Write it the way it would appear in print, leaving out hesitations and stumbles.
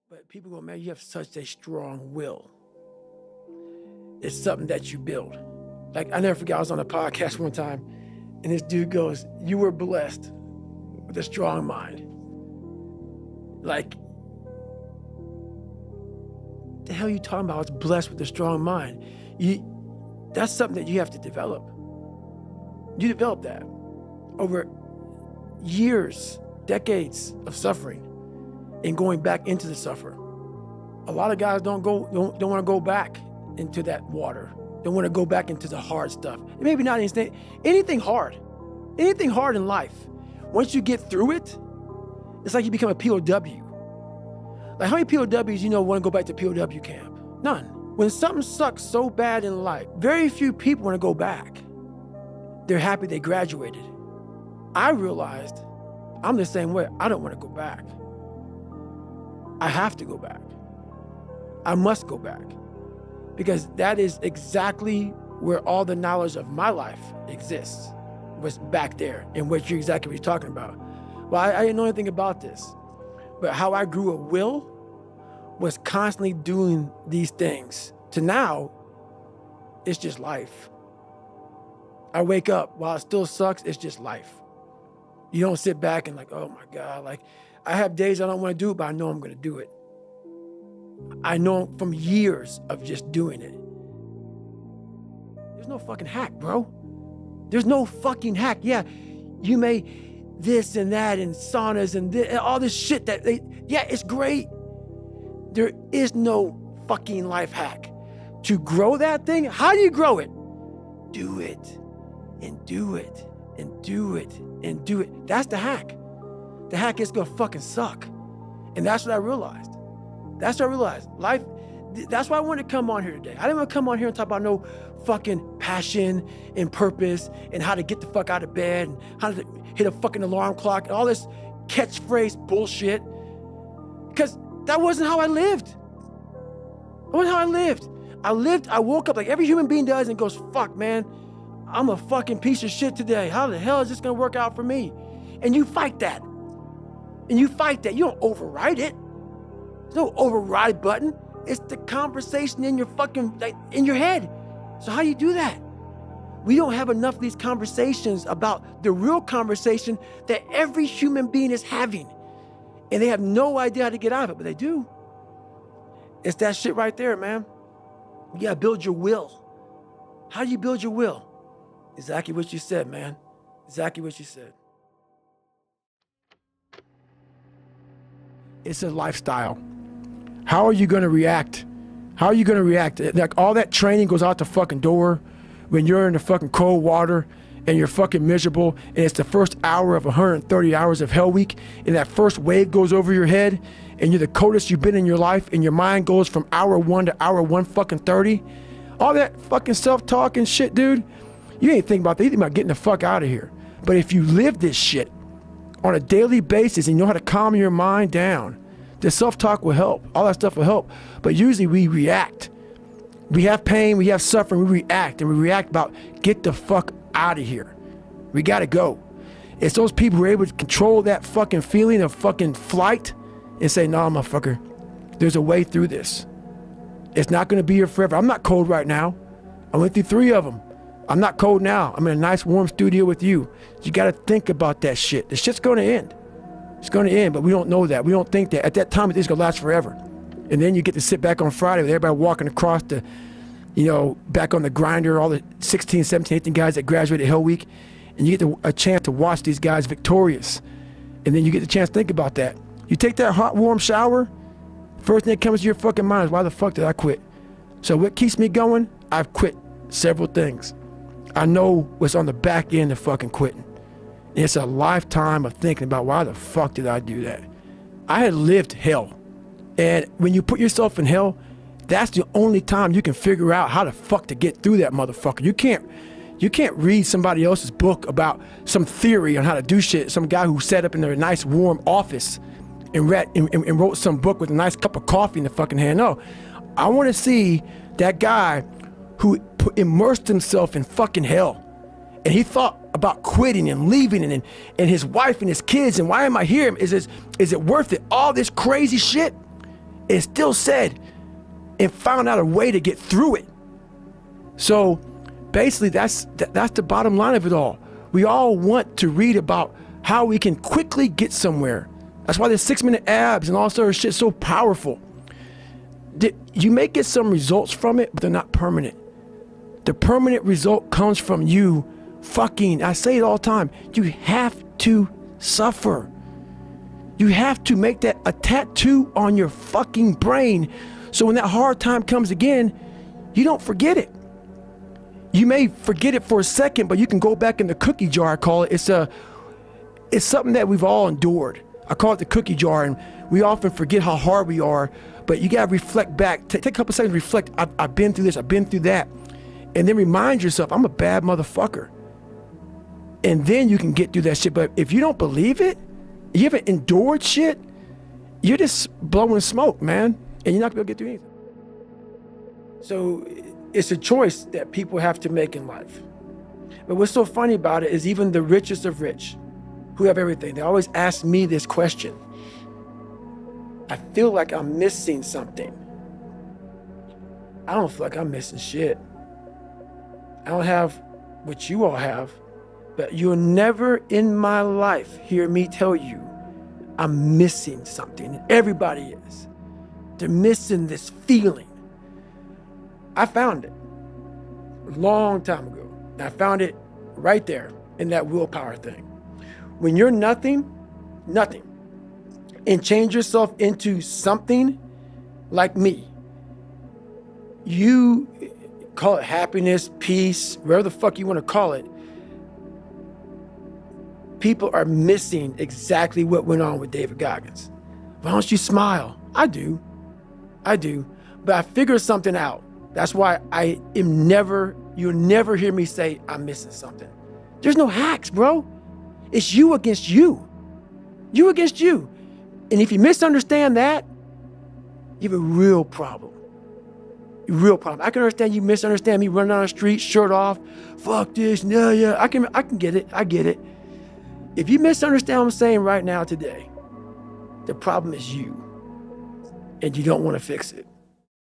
But people go, man, you have such a strong will. It's something that you build. Like, I never forget, I was on a podcast one time, and this dude goes, you were blessed with a strong mind. Like, the hell are you talking about? I was blessed with a strong mind. That's something that you have to develop. You develop that over years, decades of suffering and going back into the suffer. A lot of guys don't want to go back into that water. Don't want to go back into the hard stuff. Maybe not anything hard. Anything hard in life. Once you get through it, it's like you become a POW. Like, how many POWs want to go back to POW camp? None. When something sucks so bad in life, very few people want to go back. They're happy they graduated. I realized I'm the same way. I don't want to go back. I have to go back. I must go back. Because that is exactly where all the knowledge of my life exists, was back there, and what you're talking about. Well, I didn't know anything about this, but how I grew a will was constantly doing these things. To now, it's just life. I wake up, while it still sucks, it's just life. You don't sit back and like, oh my God, like, I have days I don't want to do it, but I know I'm going to do it. I know from years of just doing it. There's no fucking hack, bro. There's no fucking hack. Yeah, you may this and that and saunas and all this shit it's great. There is no fucking life hack. To grow that thing, how do you grow it? Do it and do it and do it and do it. That's the hack. The hack is gonna fucking suck. And that's what I realized. That's what I realized. Life, that's why I wanted to come on here today. I didn't want to come on here and talk about no fucking passion and purpose and how to get the fuck out of bed and how to hit a fucking alarm clock and all this catchphrase bullshit. Because that wasn't how I lived. That wasn't how I lived. I woke up like every human being does and goes, fuck, man, I'm a fucking piece of shit today. How the hell is this gonna work out for me? And you fight that. You don't override it. There's no override button. It's the conversation in your fucking, in your head. So how do you do that? We don't have enough of these conversations about the real conversation that every human being is having. And they have no idea how to get out of it, but they do. It's that shit right there, man. You gotta build your will. How do you build your will? Exactly what you said, man. Exactly what you said. It's a lifestyle. How are you gonna react? How are you gonna react? Like, all that training goes out the fucking door when you're in the fucking cold water and you're fucking miserable, and it's the first hour of 130 hours of Hell Week, and that first wave goes over your head, and you're the coldest you've been in your life, and your mind goes from hour 1 to hour 130. All that fucking self-talk and shit, dude, you ain't thinking about that. You think about getting the fuck out of here. But if you live this shit on a daily basis and you know how to calm your mind down, the self-talk will help. All that stuff will help. But usually we react. We have pain, we have suffering, we react. And we react about, get the fuck out of here. We gotta go. It's those people who are able to control that fucking feeling of fucking flight and say, nah, motherfucker, there's a way through this. It's not gonna be here forever. I'm not cold right now. I went through 3 of them. I'm not cold now. I'm in a nice warm studio with you. You gotta think about that shit. The shit's gonna end. It's gonna end, but we don't know that. We don't think that. At that time, it's gonna last forever. And then you get to sit back on Friday with everybody walking across the, back on the grinder, all the 16, 17, 18 guys that graduated Hell Week, and you get a chance to watch these guys victorious. And then you get the chance to think about that. You take that hot, warm shower, first thing that comes to your fucking mind is, why the fuck did I quit? So what keeps me going? I've quit several things. I know what's on the back end of fucking quitting. It's a lifetime of thinking about, why the fuck did I do that? I had lived hell. And when you put yourself in hell, that's the only time you can figure out how the fuck to get through that motherfucker. You can't read somebody else's book about some theory on how to do shit. Some guy who sat up in their nice warm office and wrote some book with a nice cup of coffee in the fucking hand. No, I want to see that guy who immersed himself in fucking hell. And he thought about quitting and leaving and his wife and his kids, and why am I here? Is it worth it? All this crazy shit. and still said and found out a way to get through it. So basically that's the bottom line of it all. We all want to read about how we can quickly get somewhere. That's why the 6-minute abs and all sort of shit is so powerful. You may get some results from it, but they're not permanent. The permanent result comes from you I say it all the time, you have to suffer. You have to make that a tattoo on your fucking brain, so when that hard time comes again, you don't forget it. You may forget it for a second, but you can go back in the cookie jar, I call it. It's something that we've all endured. I call it the cookie jar, and we often forget how hard we are, but you gotta reflect back. Take a couple seconds to reflect. I've been through this, I've been through that. And then remind yourself, I'm a bad motherfucker. And then you can get through that shit. But if you don't believe it, you haven't endured shit, you're just blowing smoke, man. And you're not gonna be able to get through anything. So it's a choice that people have to make in life. But what's so funny about it is even the richest of rich, who have everything, they always ask me this question. I feel like I'm missing something. I don't feel like I'm missing shit. I don't have what you all have, but you'll never in my life hear me tell you I'm missing something. Everybody is. They're missing this feeling. I found it a long time ago. I found it right there in that willpower thing. When you're nothing, and change yourself into something like me, you call it happiness, peace, whatever the fuck you want to call it, people are missing exactly what went on with David Goggins. Why don't you smile? I do. But I figured something out. That's why you'll never hear me say I'm missing something. There's no hacks, bro. It's you against you. You against you. And if you misunderstand that, you have a real problem. A real problem. I can understand you misunderstand me running down the street, shirt off, fuck this, no, yeah. I can get it. I get it. If you misunderstand what I'm saying right now today, the problem is you. And you don't want to fix it.